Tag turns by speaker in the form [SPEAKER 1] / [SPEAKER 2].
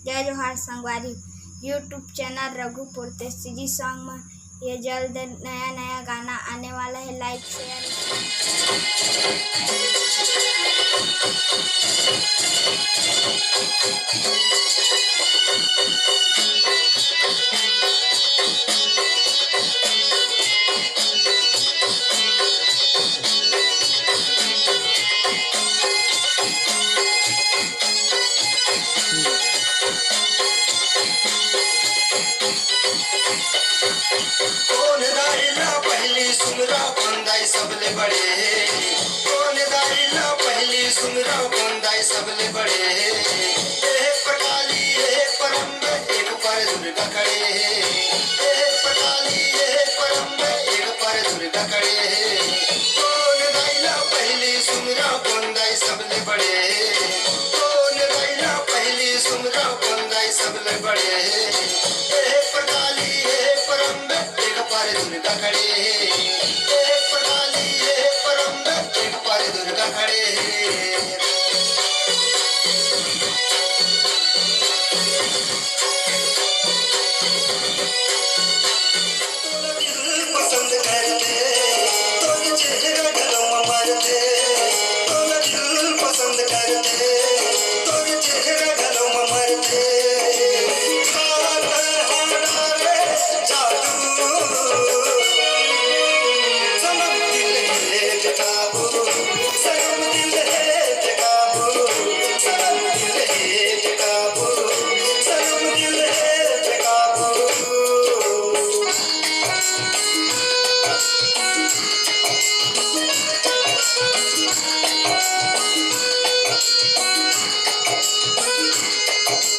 [SPEAKER 1] जय जोहार संगवारी। YouTube channel Raghu पुरते सीजी सॉन्ग में ये जल्द नया नया गाना आने वाला है। लाइक शेयर
[SPEAKER 2] कौन दाइला पहली सुमरा बंदाई सबले बड़े, कौन दाइला पहली सुमरा बंदाई सबले बड़े। पटाली परम एक पर दुर्गा खड़े, पटाली परम एक पर दुर्गा खड़े। कौन दाइला पहली सुमरा बंदाई सबले बड़े, कौन दाइला पहली सुमरा बंदाई सबले बड़े। पटाली परम एक पर दुर्गा खड़े, पटाली परम एक पर दुर्गा खड़े।